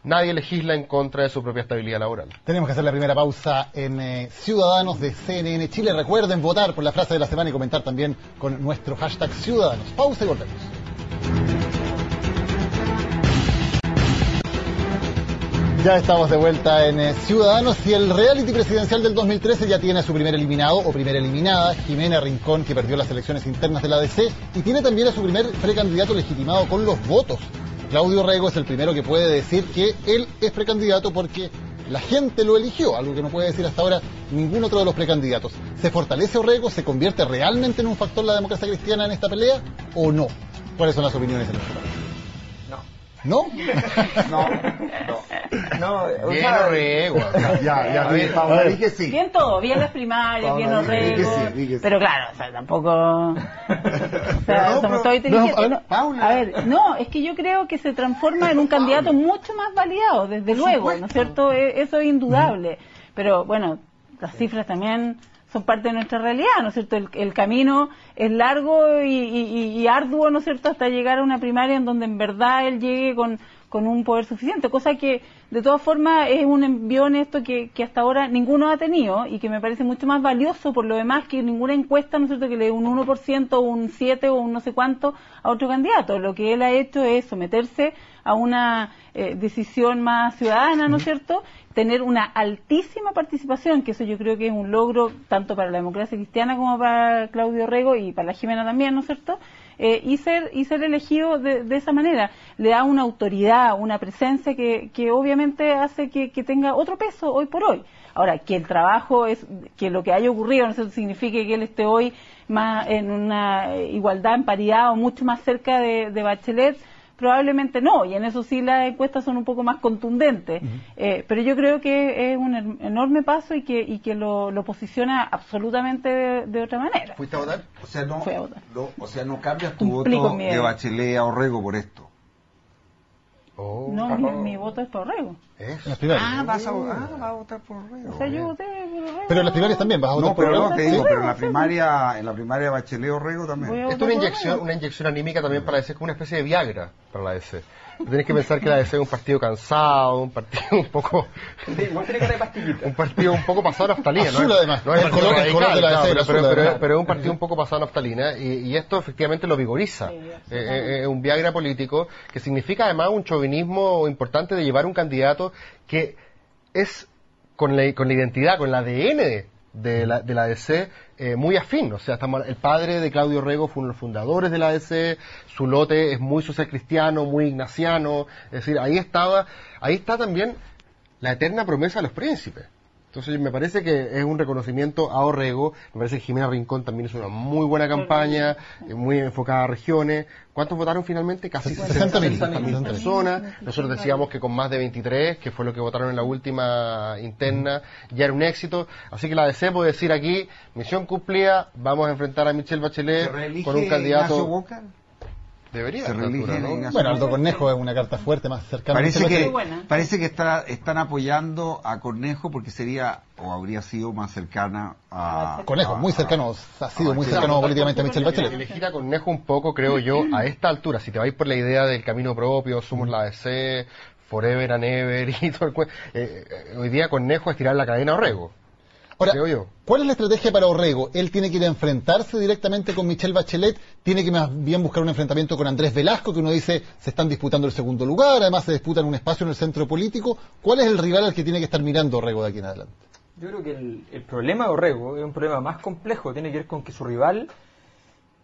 nadie legisla en contra de su propia estabilidad laboral. Tenemos que hacer la primera pausa en Ciudadanos de CNN Chile. Recuerden votar por la frase de la semana y comentar también con nuestro hashtag Ciudadanos. Pausa y volvemos. Ya estamos de vuelta en Ciudadanos y el reality presidencial del 2013 ya tiene a su primer eliminado o primera eliminada, Jimena Rincón, que perdió las elecciones internas de la ADC, y tiene también a su primer precandidato legitimado con los votos. Claudio Rego es el primero que puede decir que él es precandidato porque la gente lo eligió, algo que no puede decir hasta ahora ningún otro de los precandidatos. ¿Se fortalece Orrego? ¿Se convierte realmente en un factor la democracia cristiana en esta pelea o no? ¿Cuáles son las opiniones de nuestro país? ¿No? No, bien Orrego. Ya, bien, Paula, di que sí. Bien todo, bien las primarias, Paula, bien Orrego. Di que sí. Pero claro, o sea, tampoco... O sea, somos todos inteligentes. Paula. A ver, no, es que yo creo que se transforma en un candidato mucho más validado, desde luego, ¿no es cierto? Eso es indudable. Pero bueno, las cifras también son parte de nuestra realidad, ¿no es cierto? El camino es largo y arduo, ¿no es cierto?, hasta llegar a una primaria en donde en verdad él llegue con un poder suficiente, cosa que de todas formas es un envión esto que hasta ahora ninguno ha tenido y que me parece mucho más valioso por lo demás que ninguna encuesta, ¿no es cierto?, que le dé un 1% o un 7% o un no sé cuánto a otro candidato. Lo que él ha hecho es someterse a una decisión más ciudadana, ¿no es cierto?, tener una altísima participación, que eso yo creo que es un logro tanto para la democracia cristiana como para Claudio Rego y para la Jimena también, ¿no es cierto?, y ser elegido de esa manera. Le da una autoridad, una presencia que obviamente hace que tenga otro peso hoy por hoy. Ahora, que el trabajo es, que lo que haya ocurrido, ¿no es cierto?, signifique que él esté hoy más en una igualdad, en paridad o mucho más cerca de Bachelet, probablemente no, y en eso sí las encuestas son un poco más contundentes, pero yo creo que es un enorme paso y que lo posiciona absolutamente de otra manera. ¿Fuiste a votar? O sea, no cambias tu Cumplí voto con mi de deber. Bachelet a Orrego por esto. No, mi voto es por Orrego. En las primarias. Vas a votar por Orrego. O sea, yo voté por Orrego. Pero en las primarias también vas a votar por Orrego. No, te digo, pero en la primaria Bachelet Orrego también. Esto es una inyección anímica también para la DC, como una especie de Viagra para la DC. Tienes que pensar que la DC es un partido cansado, un partido un poco... un partido un poco pasado a naftalina. Azul, ¿no? además. No es el color de la DC, pero es un partido un poco pasado a naftalina y esto efectivamente lo vigoriza. Es un Viagra político que significa además un chauvinismo importante de llevar un candidato que es con la identidad, con el ADN de la DC muy afín. O sea, el padre de Claudio Orrego fue uno de los fundadores de la DC, su lote es muy social cristiano, muy ignaciano, es decir, ahí está también la eterna promesa de los príncipes. Entonces me parece que es un reconocimiento a Orrego, me parece que Jimena Rincón también hizo una muy buena campaña, muy enfocada a regiones. ¿Cuántos votaron finalmente? Casi 60.000 personas. Nosotros decíamos que con más de 23, que fue lo que votaron en la última interna, ya era un éxito. Así que la DC puede decir aquí, misión cumplida, vamos a enfrentar a Michelle Bachelet con un candidato... Ignacio Boca? Debería ser altura, ¿no? Bueno, Aldo Cornejo es una carta fuerte, más cercana. Parece que están apoyando a Cornejo porque sería o habría sido más cercana a... Cornejo, muy cercano, ha sido muy cercano políticamente a Michelle Bachelet. Elegir a Cornejo un poco, creo yo, a esta altura, si te vais por la idea del camino propio, somos la DC, forever and ever, y todo el hoy día Cornejo es tirar la cadena a Orrego. Ahora, ¿cuál es la estrategia para Orrego? ¿Él tiene que ir a enfrentarse directamente con Michelle Bachelet? ¿Tiene que más bien buscar un enfrentamiento con Andrés Velasco, que uno dice se están disputando el segundo lugar, además se disputan un espacio en el centro político? ¿Cuál es el rival al que tiene que estar mirando Orrego de aquí en adelante? Yo creo que el problema de Orrego es un problema más complejo, tiene que ver con que su rival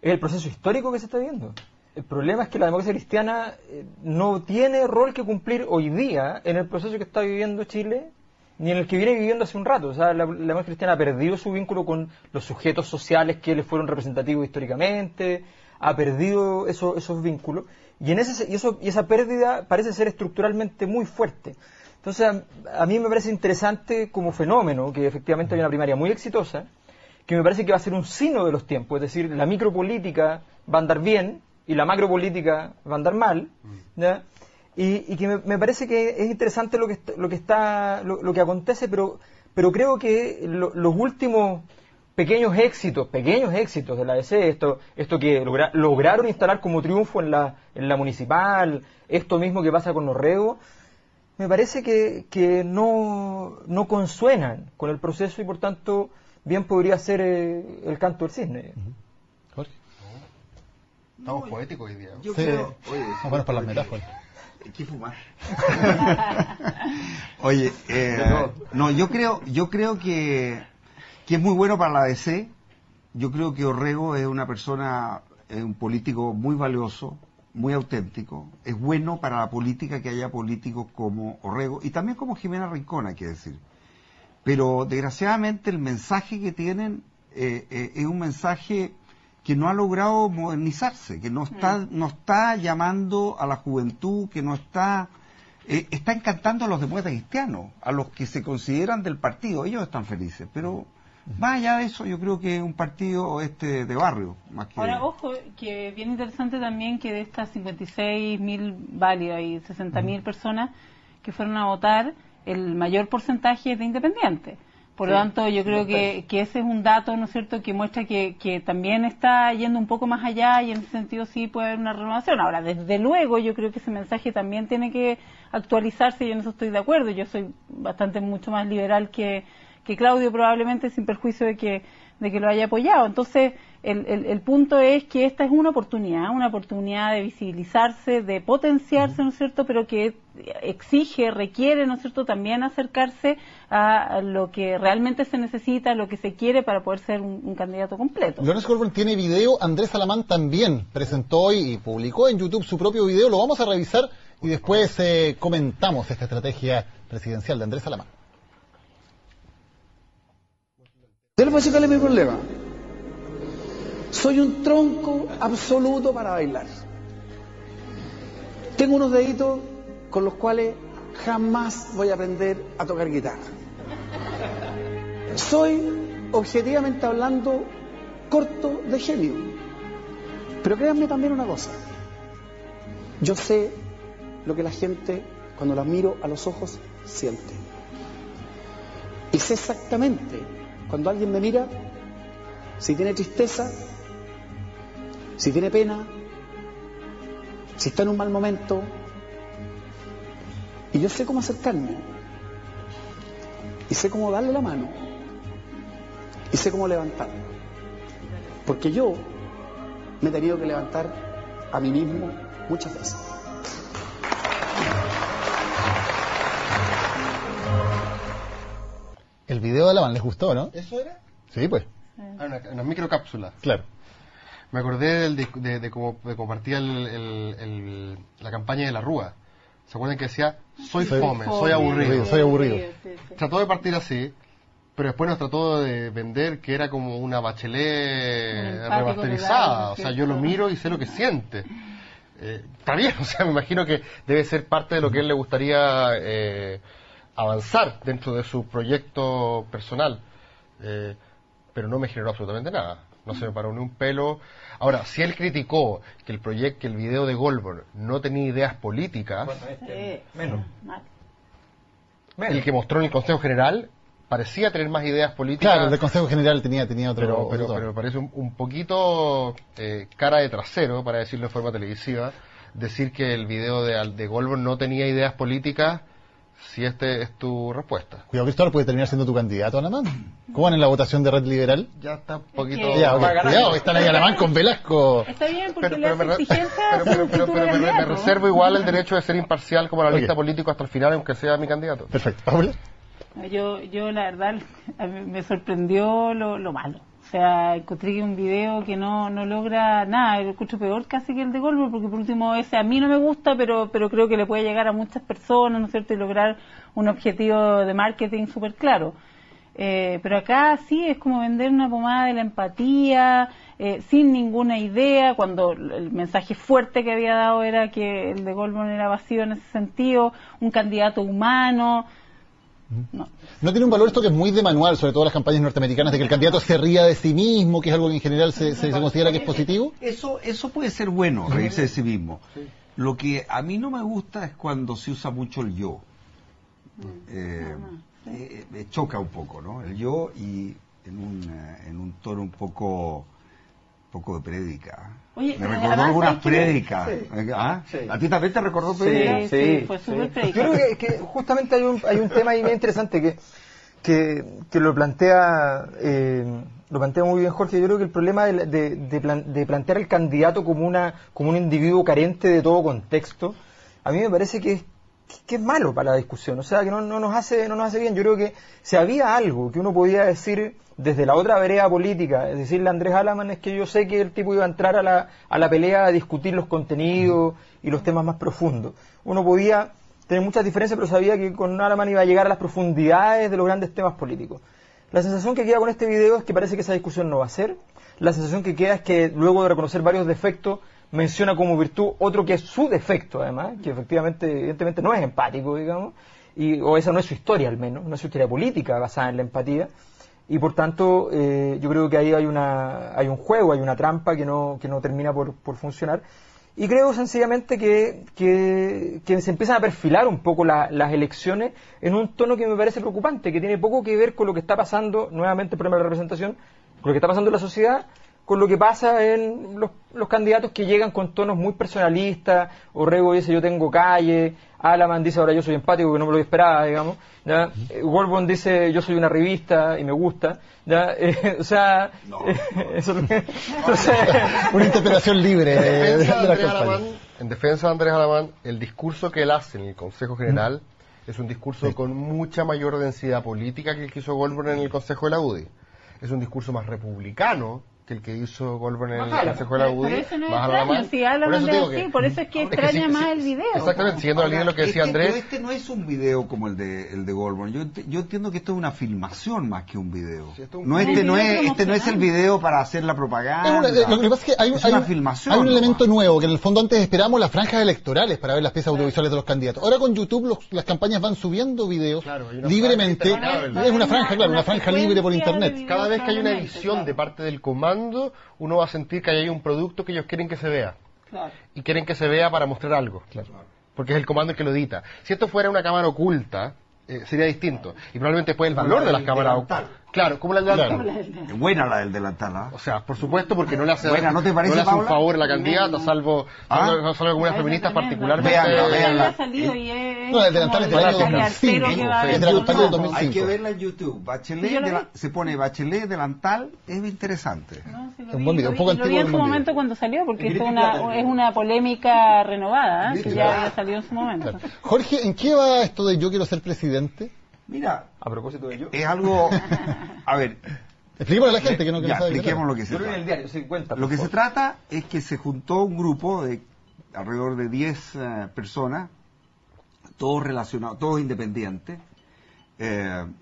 es el proceso histórico que se está viviendo. El problema es que la democracia cristiana no tiene rol que cumplir hoy día en el proceso que está viviendo Chile, ni en el que viene viviendo hace un rato. O sea, la democracia cristiana ha perdido su vínculo con los sujetos sociales que le fueron representativos históricamente, ha perdido esos vínculos, y esa pérdida parece ser estructuralmente muy fuerte. Entonces, a mí me parece interesante como fenómeno que efectivamente hay una primaria muy exitosa, que me parece que va a ser un signo de los tiempos, es decir, la micropolítica va a andar bien y la macropolítica va a andar mal, ¿ya? Y que me parece que es interesante lo que acontece, pero creo que los últimos pequeños éxitos de la DC, esto que lograron instalar como triunfo en la municipal, esto mismo que pasa con Orrego, me parece que no consuenan con el proceso y por tanto bien podría ser el canto del cisne. Jorge. Estamos poéticos hoy día. Yo creo... Vamos bueno, para las metáforas. ¿Qué fumar? Oye, no, yo creo que es muy bueno para la DC. Yo creo que Orrego es una persona, es un político muy valioso, muy auténtico. Es bueno para la política que haya políticos como Orrego y también como Jimena Rincón, hay que decir. Pero desgraciadamente el mensaje que tienen es un mensaje que no ha logrado modernizarse, que no está llamando a la juventud, que no está encantando a los demócratas cristianos, a los que se consideran del partido. Ellos están felices, pero más allá de eso yo creo que es un partido de barrio. Más que... Ahora, ojo, que bien interesante también que de estas 56.000 válidas y 60.000 personas que fueron a votar, el mayor porcentaje es de independientes. Por lo tanto, yo creo que ese es un dato, ¿no es cierto?, que muestra que también está yendo un poco más allá y en ese sentido sí puede haber una renovación. Ahora, desde luego, yo creo que ese mensaje también tiene que actualizarse y en eso estoy de acuerdo. Yo soy mucho más liberal que Claudio, probablemente, sin perjuicio de que lo haya apoyado. Entonces, el punto es que esta es una oportunidad de visibilizarse, de potenciarse, ¿no es cierto?, pero que requiere, ¿no es cierto?, también acercarse a lo que realmente se necesita, lo que se quiere para poder ser un candidato completo. Lorenzo Corbón tiene video, Andrés Alamán también presentó hoy y publicó en YouTube su propio video, lo vamos a revisar y después comentamos esta estrategia presidencial de Andrés Alamán. ¿Cuál es mi problema? Soy un tronco absoluto para bailar. Tengo unos deditos con los cuales jamás voy a aprender a tocar guitarra. Soy, objetivamente hablando, corto de genio. Pero créanme también una cosa. Yo sé lo que la gente, cuando la miro a los ojos, siente. Y sé exactamente, cuando alguien me mira, si tiene tristeza, si tiene pena, si está en un mal momento. Y yo sé cómo acercarme. Y sé cómo darle la mano. Y sé cómo levantarlo. Porque yo me he tenido que levantar a mí mismo muchas veces. El video de Alamán les gustó, ¿no? ¿Eso era? Sí, pues. Una microcápsula. Claro. Me acordé de cómo partía la campaña de la Rúa. ¿Se acuerdan que decía, soy fome, soy aburrido? Soy aburrido. Trató de partir así, pero después nos trató de vender que era como una Bachelet remasterizada. O sea, yo lo miro y sé lo que siente. Está bien, o sea, me imagino que debe ser parte de lo que a él le gustaría avanzar dentro de su proyecto personal. Pero no me generó absolutamente nada. No se me paró ni un pelo. Ahora, si él criticó que el video de Goldberg no tenía ideas políticas, Menos. el que mostró en el Consejo General parecía tener más ideas políticas. Claro, el del Consejo General tenía otro... Pero me parece un poquito cara de trasero, para decirlo de forma televisiva, decir que el video de Goldberg no tenía ideas políticas, si este es tu respuesta. Cuidado, Cristóbal, puede terminar siendo tu candidato a Alamán. ¿Cómo van en la votación de Red Liberal? Ya está un poquito... Ya, cuidado, están ahí Alamán con Velasco. Está bien, porque Pero le hace exigencia me reservo igual el derecho de ser imparcial como analista político hasta el final, aunque sea mi candidato. Perfecto. ¿Paula? Yo la verdad, a mí me sorprendió lo malo. O sea, encontré que un video que no logra nada, lo escucho peor casi que el de Goldberg, porque por último ese a mí no me gusta, pero creo que le puede llegar a muchas personas, ¿no es cierto?, y lograr un objetivo de marketing súper claro. Pero acá sí es como vender una pomada de la empatía, sin ninguna idea, cuando el mensaje fuerte que había dado era que el de Goldberg era vacío en ese sentido, un candidato humano. No tiene un valor esto que es muy de manual, sobre todo las campañas norteamericanas, de que el candidato se ría de sí mismo, que es algo que en general se considera que es positivo. Eso puede ser bueno, reírse de sí mismo. Sí. Lo que a mí no me gusta es cuando se usa mucho el yo. Me choca un poco, ¿no? El yo y en un tono un poco de prédica. Oye, me recordó algunas prédicas. Sí. ¿Ah? Sí. ¿A ti también te recordó prédicas? Sí, fue súper prédica. Yo creo que justamente hay un tema ahí bien interesante que lo plantea muy bien Jorge. Yo creo que el problema de plantear al candidato como un individuo carente de todo contexto, a mí me parece que es malo para la discusión, o sea, que no nos hace bien. Yo creo que si había algo que uno podía decir desde la otra vereda política, es decirle a Andrés Alamán, es que yo sé que el tipo iba a entrar a la pelea a discutir los contenidos y los temas más profundos. Uno podía tener muchas diferencias, pero sabía que con Alamán iba a llegar a las profundidades de los grandes temas políticos. La sensación que queda con este video es que parece que esa discusión no va a ser. La sensación que queda es que luego de reconocer varios defectos, menciona como virtud otro que es su defecto, además, que evidentemente no es empático, digamos, o esa no es su historia, al menos, no es su historia política basada en la empatía, y por tanto yo creo que ahí hay un juego, hay una trampa que no termina por funcionar, y creo sencillamente que se empiezan a perfilar un poco las elecciones en un tono que me parece preocupante, que tiene poco que ver con lo que está pasando, nuevamente el problema de la representación, con lo que está pasando en la sociedad, con lo que pasa en los candidatos que llegan con tonos muy personalistas. Orrego dice yo tengo calle, Alamán dice ahora yo soy empático, que no me lo esperaba, digamos, ¿ya? Goldberg dice yo soy una revista y me gusta, ¿ya? O sea, eso una interpretación libre de la campaña. En defensa de Andrés Alamán, el discurso que él hace en el Consejo General es un discurso con mucha mayor densidad política que el que hizo Goldberg en el Consejo de la UDI. Es un discurso más republicano que el que hizo Goldberg en el Consejo de la UDI. Pero eso no es extraño, si Alamán de así, por eso es que extraña más el video. Exactamente, siguiendo la línea de lo que decía Andrés. Pero este no es un video como el de Goldberg. Yo entiendo que esto es una filmación más que un video. Sí, no es el video para hacer la propaganda. Lo que pasa es que hay una filmación. Hay un elemento nuevo, que en el fondo antes esperábamos las franjas electorales para ver las piezas audiovisuales de los candidatos. Ahora con YouTube las campañas van subiendo videos libremente. Es una franja, claro, una franja libre por internet. Cada vez que hay una edición de parte del comando, uno va a sentir que hay un producto que ellos quieren que se vea. Claro. Y quieren que se vea para mostrar algo. Claro. porque es el comando el que lo edita. Si esto fuera una cámara oculta, sería distinto. Y probablemente después el valor de las cámaras ocultas. Claro, como la del delantal. Buena la del delantal, ¿ah? O sea, por supuesto, porque no le hace, buena, ¿no te parece, no le hace un Paula? favor a la candidata, salvo algunas feministas particularmente. Véanla. No, el delantal es del año 2005. Es del año 2005. Hay que verla en YouTube. Bachelet, se pone Bachelet delantal, es interesante. Es un buen video, un poco antiguo. Lo vi en su momento cuando salió, porque es una polémica renovada, que ya había salido en su momento. Claro. Jorge, ¿en qué va esto de yo quiero ser presidente? Mira, a propósito de ello, es algo... A ver... Expliquémosle a la gente que no sabe. Expliquemos lo que se trata. En el diario, sí, cuenta, lo que se trata es que se juntó un grupo de alrededor de 10 personas, todos relacionados, todos independientes.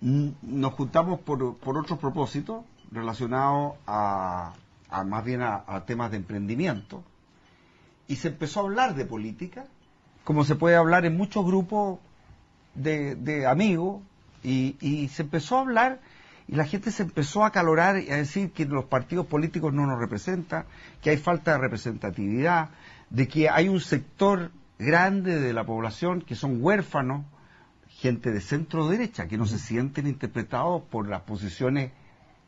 Nos juntamos por otros propósitos relacionados más bien a temas de emprendimiento. Y se empezó a hablar de política, como se puede hablar en muchos grupos de amigos, y se empezó a hablar, y la gente se empezó a acalorar y a decir que los partidos políticos no nos representan, que hay falta de representatividad, de que hay un sector grande de la población que son huérfanos, gente de centro derecha, que no se sienten interpretados por las posiciones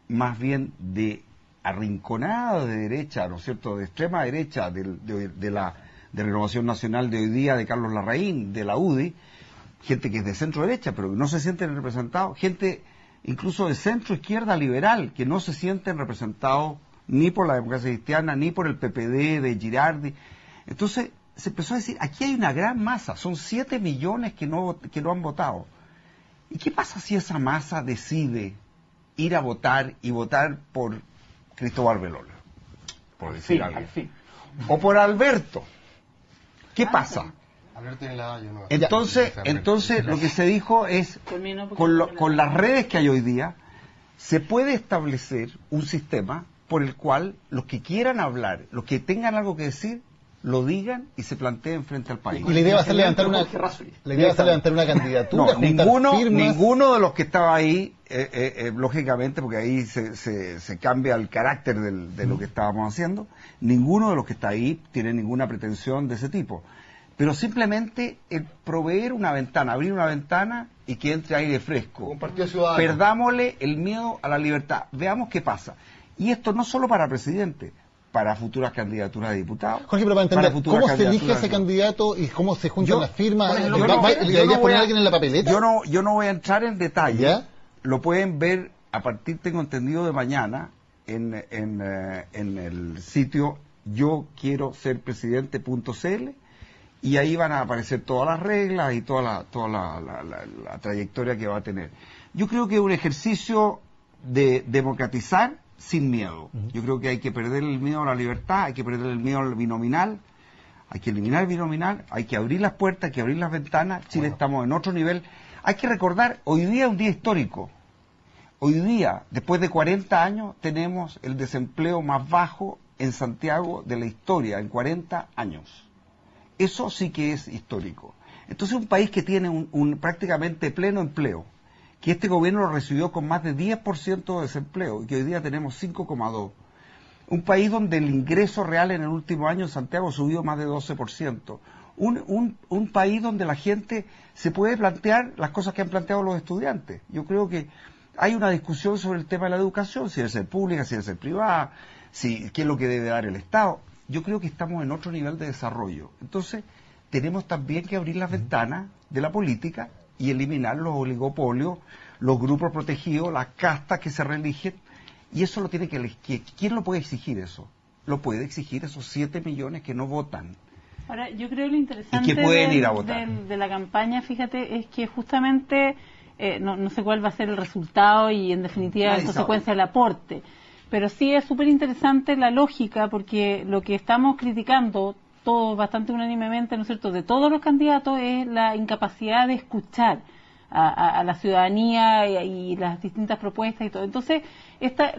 más bien de arrinconada de derecha, ¿no es cierto?, de extrema derecha, de Renovación Nacional de hoy día, de Carlos Larraín, de la UDI, gente que es de centro derecha, pero que no se sienten representados, gente incluso de centro izquierda liberal, que no se sienten representados ni por la democracia cristiana, ni por el PPD de Girardi. Entonces se empezó a decir, aquí hay una gran masa, son 7 millones que no han votado. ¿Y qué pasa si esa masa decide ir a votar y votar por Cristóbal Belola? Por decir algo. O por Alberto. ¿Qué pasa? Entonces lo que se dijo es, con las redes que hay hoy día, se puede establecer un sistema por el cual los que quieran hablar, los que tengan algo que decir, lo digan y se planteen frente al país. Y la idea va a ser levantar una candidatura. No, ninguno de los que estaba ahí, lógicamente, porque ahí se cambia el carácter de lo que estábamos haciendo, ninguno de los que está ahí tiene ninguna pretensión de ese tipo. Pero simplemente el proveer una ventana, abrir una ventana y que entre aire fresco. Un partido ciudadano. Perdámosle el miedo a la libertad. Veamos qué pasa. Y esto no solo para presidente, para futuras candidaturas de diputados. Jorge, pero para entender, ¿cómo se elige ese candidato y cómo se juntan las firmas? ¿La idea es poner a alguien en la papeleta? Yo no voy a entrar en detalle. ¿Ya? Lo pueden ver a partir, tengo entendido, de mañana en el sitio yoquieroserpresidente.cl. Y ahí van a aparecer todas las reglas y toda la trayectoria que va a tener. Yo creo que es un ejercicio de democratizar sin miedo. Yo creo que hay que perder el miedo a la libertad, hay que perder el miedo al binominal, hay que eliminar el binominal, hay que abrir las puertas, hay que abrir las ventanas. Chile estamos en otro nivel. Hay que recordar, hoy día es un día histórico. Hoy día, después de 40 años, tenemos el desempleo más bajo en Santiago de la historia, en 40 años. Eso sí que es histórico. Entonces un país que tiene un prácticamente pleno empleo, que este gobierno lo recibió con más de 10% de desempleo y que hoy día tenemos 5,2%. Un país donde el ingreso real en el último año en Santiago subió más de 12%. Un país donde la gente se puede plantear las cosas que han planteado los estudiantes. Yo creo que hay una discusión sobre el tema de la educación, si debe ser pública, si debe ser privada, qué es lo que debe dar el Estado. Yo creo que estamos en otro nivel de desarrollo. Entonces, tenemos también que abrir las ventanas de la política y eliminar los oligopolios, los grupos protegidos, las castas que se reeligen. Y eso lo tiene que elegir. ¿Quién lo puede exigir eso? Lo puede exigir esos 7 millones que no votan. Ahora, yo creo que lo interesante de la campaña, fíjate, es que justamente no sé cuál va a ser el resultado y en definitiva en consecuencia el aporte. Pero sí es súper interesante la lógica, porque lo que estamos criticando todos bastante unánimemente, ¿no es cierto?, de todos los candidatos, es la incapacidad de escuchar a la ciudadanía y las distintas propuestas y todo. Entonces,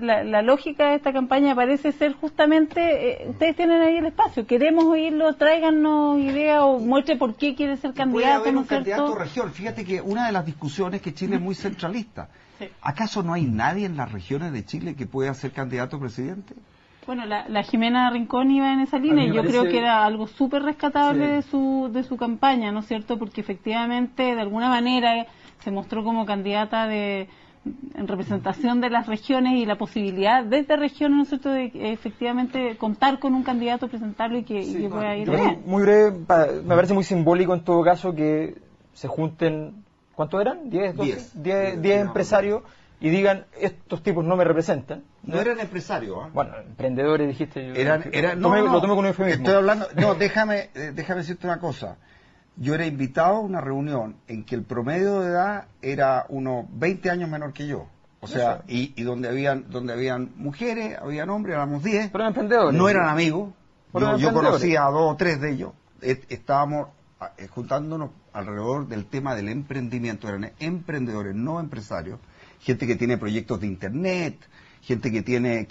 la lógica de esta campaña parece ser justamente, ustedes tienen ahí el espacio, queremos oírlo, tráiganos ideas o muestre por qué quiere ser candidato, puede haber ¿no es cierto? Candidato región. Fíjate que una de las discusiones es que Chile es muy centralista. ¿Acaso no hay nadie en las regiones de Chile que pueda ser candidato a presidente? Bueno, la Jimena Rincón iba en esa línea y yo creo que era algo súper rescatable de su campaña, ¿no es cierto? Porque efectivamente, de alguna manera, se mostró como candidata en representación de las regiones y la posibilidad desde regiones, ¿no es cierto?, de efectivamente contar con un candidato, presentarlo y que pueda ir bien. Muy breve, me parece muy simbólico en todo caso que se junten, ¿cuántos eran? 10 empresarios y digan, estos tipos no me representan. No eran empresarios, ¿eh? Bueno, emprendedores dijiste. Lo tomo con un eufemismo. Estoy hablando, déjame decirte una cosa. Yo era invitado a una reunión en que el promedio de edad era unos 20 años menor que yo. O sea, y donde habían mujeres, habían hombres, éramos 10. Pero eran emprendedores. No eran amigos. Yo conocía a 2 o 3 de ellos. Estábamos juntándonos alrededor del tema del emprendimiento. Eran emprendedores, no empresarios. Gente que tiene proyectos de internet, gente que tiene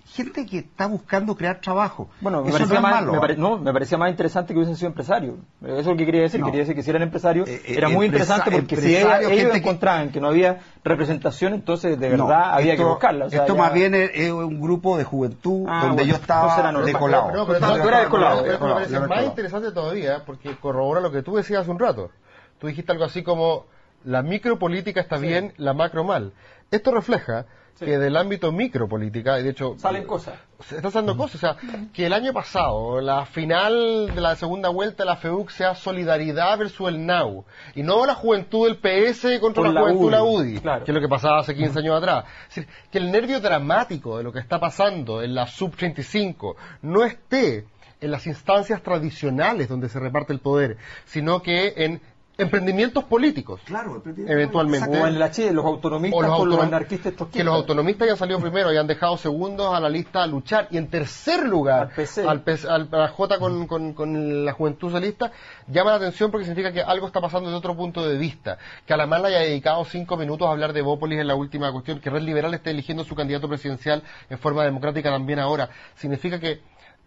gente que está buscando crear trabajo. Bueno, eso no es malo. Me parecía más interesante que hubiesen sido empresarios. Eso es lo que quería decir. Quería decir que si eran empresarios era muy interesante porque si ellos encontraban que no había representación, entonces de verdad había que buscarla. O sea, esto más bien es un grupo de juventud donde yo estaba decolado. No, pero tú eras decolado. Me parece más interesante todavía porque corrobora lo que tú decías hace un rato. Tú dijiste algo así como la micropolítica está bien, la macro mal. Esto refleja que del ámbito micropolítica, y de hecho salen cosas. Se están haciendo cosas, o sea, que el año pasado la final de la segunda vuelta de la FEUC sea Solidaridad versus el NAU, y no la juventud del PS contra la juventud de la UDI, claro, que es lo que pasaba hace 15 años atrás. Es decir, que el nervio dramático de lo que está pasando en la sub-35 no esté en las instancias tradicionales donde se reparte el poder, sino que en emprendimientos políticos, claro, eventualmente, o en la Chile, los autonomistas o los anarquistas trotskistas. Que los autonomistas hayan salido primero y han dejado segundos a la lista a luchar, y en tercer lugar a la J con la juventud socialista, llama la atención porque significa que algo está pasando desde otro punto de vista. Que Alamán haya dedicado 5 minutos a hablar de Bópolis en la última cuestión, que Red Liberal esté eligiendo su candidato presidencial en forma democrática también ahora, significa que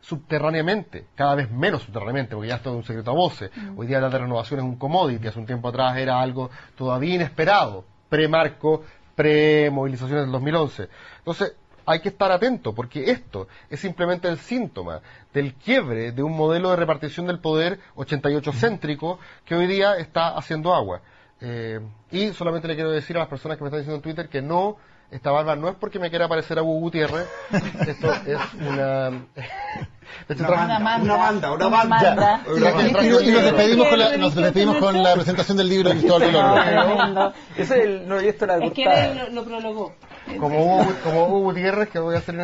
subterráneamente, cada vez menos subterráneamente, porque ya es todo un secreto a voces. Hoy día la de renovación es un commodity, hace un tiempo atrás era algo todavía inesperado, pre-marco, pre-movilizaciones del 2011. Entonces, hay que estar atento, porque esto es simplemente el síntoma del quiebre de un modelo de repartición del poder 88-céntrico que hoy día está haciendo agua. Y solamente le quiero decir a las personas que me están diciendo en Twitter que no, esta barba no es porque me quiera parecer a Hugo Gutiérrez, esto es una banda. Y nos despedimos con la presentación del libro de Cristóbal Colón. Es que él lo prologó. Como Hugo Gutiérrez, que voy a hacer en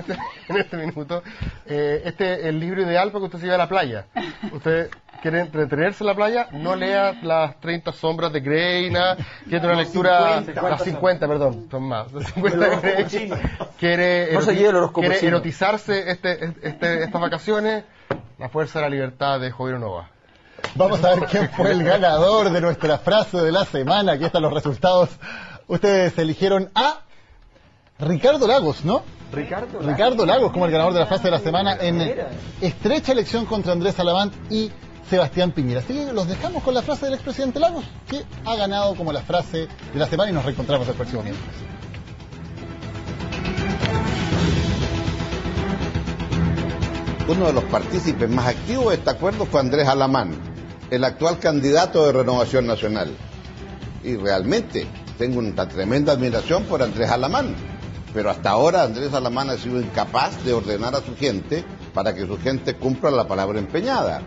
este minuto, el libro ideal para que usted se lleve a la playa. Usted quiere entretenerse en la playa, no lea las 30 sombras de Grey, quiere una lectura, las 50, perdón, son más, las 50 de Grey, quiere erotizarse estas vacaciones, La Fuerza de la Libertad de Jovino Nova. Vamos a ver quién fue el ganador de nuestra frase de la semana. Aquí están los resultados. Ustedes eligieron a Ricardo Lagos, ¿no? Ricardo Lagos como el ganador de la frase de la semana en estrecha elección contra Andrés Alamán y Sebastián Piñera. Así que los dejamos con la frase del expresidente Lagos, que ha ganado como la frase de la semana, y nos reencontramos el próximo miércoles. Uno de los partícipes más activos de este acuerdo fue Andrés Alamán, el actual candidato de Renovación Nacional. Y realmente tengo una tremenda admiración por Andrés Alamán, pero hasta ahora Andrés Alamán ha sido incapaz de ordenar a su gente para que su gente cumpla la palabra empeñada.